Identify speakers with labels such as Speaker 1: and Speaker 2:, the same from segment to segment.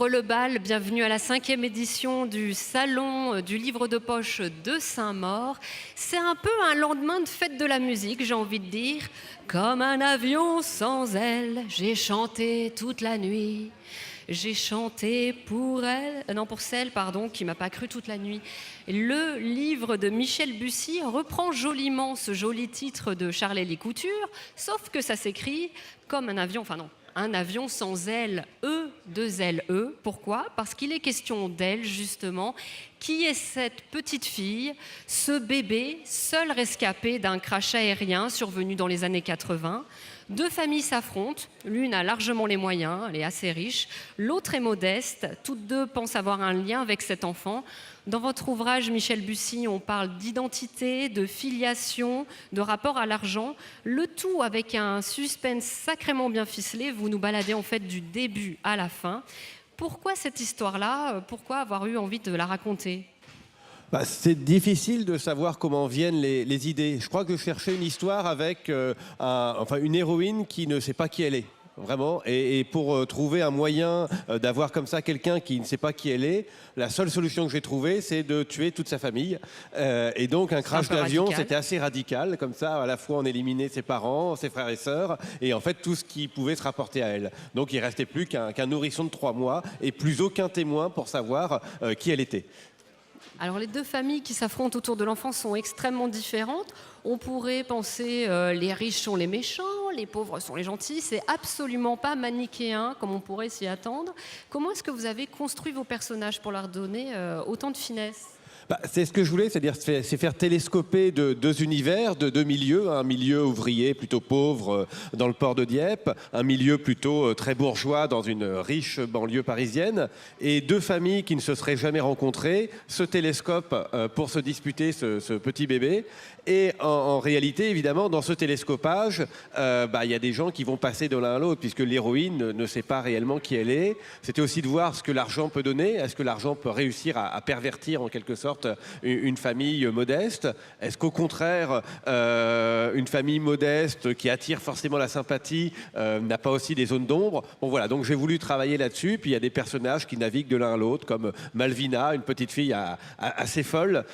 Speaker 1: ouvre le bal. Bienvenue à la 5e édition du Salon du livre de poche de Saint-Maur. C'est un peu un lendemain de fête de la musique, j'ai envie de dire. Comme un avion sans aile, j'ai chanté toute la nuit. J'ai chanté pour elle, non pour celle, pardon, qui m'a pas cru toute la nuit. Le livre de Michel Bussy reprend joliment ce joli titre de Charles-Élie Couture, sauf que ça s'écrit comme un avion, enfin non, un avion sans aile, deux ailes, E. Pourquoi? Parce qu'il est question d'elle, justement. Qui est cette petite fille, ce bébé, seul rescapé d'un crash aérien survenu dans les années 80? Deux familles s'affrontent, l'une a largement les moyens, elle est assez riche, l'autre est modeste, toutes deux pensent avoir un lien avec cet enfant. Dans votre ouvrage, Michel Bussy, on parle d'identité, de filiation, de rapport à l'argent, le tout avec un suspense sacrément bien ficelé. Vous nous baladez en fait du début à la fin. Pourquoi cette histoire-là? Pourquoi avoir eu envie de la raconter?
Speaker 2: C'est difficile de savoir comment viennent les idées. Je crois que je cherchais une histoire avec une héroïne qui ne sait pas qui elle est. Vraiment, et pour trouver un moyen d'avoir comme ça quelqu'un qui ne sait pas qui elle est, la seule solution que j'ai trouvée, c'est de tuer toute sa famille. Et donc un crash d'avion, c'était assez radical, comme ça, à la fois on éliminait ses parents, ses frères et sœurs, et en fait tout ce qui pouvait se rapporter à elle. Donc il ne restait plus qu'un nourrisson de 3 mois, et plus aucun témoin pour savoir qui elle était.
Speaker 1: Alors les deux familles qui s'affrontent autour de l'enfant sont extrêmement différentes. On pourrait penser les riches sont les méchants, les pauvres sont les gentils. C'est absolument pas manichéen comme on pourrait s'y attendre. Comment est-ce que vous avez construit vos personnages pour leur donner autant de finesse ?
Speaker 2: C'est ce que je voulais, c'est-à-dire c'est faire télescoper deux univers, deux milieux, un milieu ouvrier plutôt pauvre dans le port de Dieppe, un milieu plutôt très bourgeois dans une riche banlieue parisienne, et deux familles qui ne se seraient jamais rencontrées se télescopent pour se disputer ce petit bébé. Et en réalité, évidemment, dans ce télescopage, il y a des gens qui vont passer de l'un à l'autre, puisque l'héroïne ne sait pas réellement qui elle est. C'était aussi de voir ce que l'argent peut donner. Est-ce que l'argent peut réussir à pervertir en quelque sorte une famille modeste? Est-ce qu'au contraire, une famille modeste qui attire forcément la sympathie n'a pas aussi des zones d'ombre? Bon voilà, donc j'ai voulu travailler là-dessus. Puis il y a des personnages qui naviguent de l'un à l'autre, comme Malvina, une petite fille assez folle,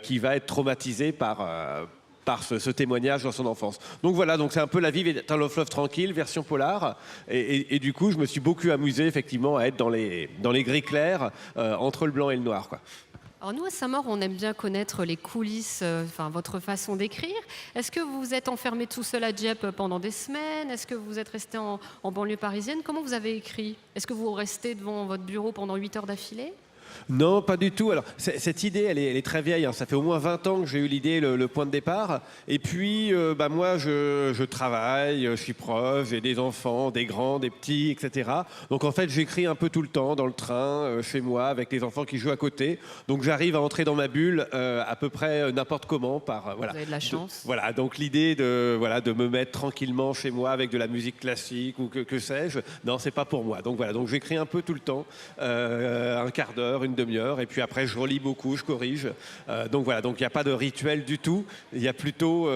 Speaker 2: qui va être traumatisée par ce témoignage dans son enfance. Donc voilà, donc c'est un peu La vie est un long fleuve tranquille, version polar. Et du coup, je me suis beaucoup amusé effectivement à être dans les gris clairs, entre le blanc et le noir, quoi.
Speaker 1: Alors nous, à Saint-Maur, on aime bien connaître les coulisses, votre façon d'écrire. Est-ce que vous vous êtes enfermé tout seul à Dieppe pendant des semaines? Est-ce que vous êtes resté en banlieue parisienne? Comment vous avez écrit? Est-ce que vous restez devant votre bureau pendant 8 heures d'affilée?
Speaker 2: Non, pas du tout. Alors, cette idée, elle est très vieille, hein. Ça fait au moins 20 ans que j'ai eu l'idée, le point de départ. Et puis, moi, je travaille, je suis prof, j'ai des enfants, des grands, des petits, etc. Donc, en fait, j'écris un peu tout le temps, dans le train, chez moi, avec les enfants qui jouent à côté. Donc, j'arrive à entrer dans ma bulle à peu près n'importe comment. Voilà.
Speaker 1: Vous avez de la chance.
Speaker 2: Voilà, donc l'idée de me mettre tranquillement chez moi avec de la musique classique ou que sais-je, non, c'est pas pour moi. Donc, voilà, donc j'écris un peu tout le temps, un quart d'heure, une demi-heure, et puis après je relis beaucoup, je corrige. Donc voilà, donc il n'y a pas de rituel du tout. Il y a plutôt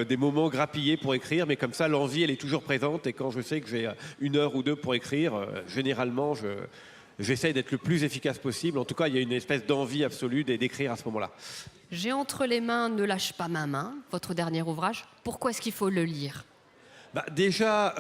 Speaker 2: des moments grappillés pour écrire, mais comme ça l'envie elle est toujours présente, et quand je sais que j'ai 1 heure ou 2 pour écrire, généralement j'essaye d'être le plus efficace possible. En tout cas, il y a une espèce d'envie absolue d'écrire à ce moment-là.
Speaker 1: J'ai entre les mains Ne lâche pas ma main, votre dernier ouvrage. Pourquoi est-ce qu'il faut le lire?
Speaker 2: Déjà,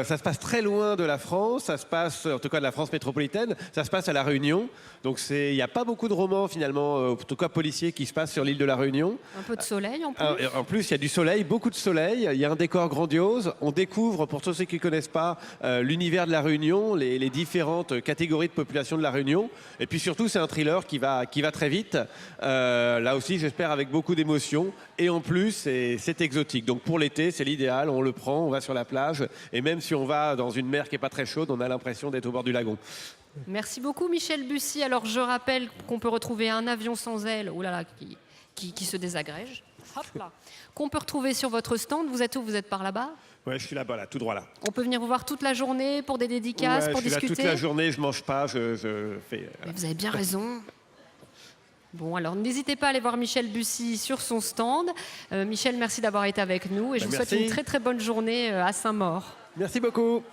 Speaker 2: ça se passe très loin de la France, ça se passe, en tout cas de la France métropolitaine, ça se passe à La Réunion. Donc il n'y a pas beaucoup de romans finalement, en tout cas policiers, qui se passent sur l'île de La Réunion.
Speaker 1: Un peu de soleil en plus.
Speaker 2: En plus, il y a du soleil, beaucoup de soleil, il y a un décor grandiose. On découvre, pour tous ceux qui ne connaissent pas, l'univers de La Réunion, les différentes catégories de population de La Réunion. Et puis surtout, c'est un thriller qui va très vite. Là aussi, j'espère avec beaucoup d'émotion. Et en plus, c'est exotique. Donc pour l'été, c'est l'idéal, on le prend. On va sur la plage, et même si on va dans une mer qui n'est pas très chaude, on a l'impression d'être au bord du lagon.
Speaker 1: Merci beaucoup Michel Bussy. Alors je rappelle qu'on peut retrouver Un avion sans aile, qui se désagrège, hop là, qu'on peut retrouver sur votre stand. Vous êtes où? Vous êtes par là-bas?
Speaker 2: Ouais, je suis là-bas, là, tout droit là.
Speaker 1: On peut venir vous voir toute la journée pour des dédicaces, pour discuter?
Speaker 2: Je suis là toute la journée, je mange pas, je fais...
Speaker 1: Mais vous avez bien raison. Bon, alors n'hésitez pas à aller voir Michel Bussy sur son stand. Michel, merci d'avoir été avec nous, et je vous souhaite une très très bonne journée à Saint-Maur.
Speaker 2: Merci beaucoup.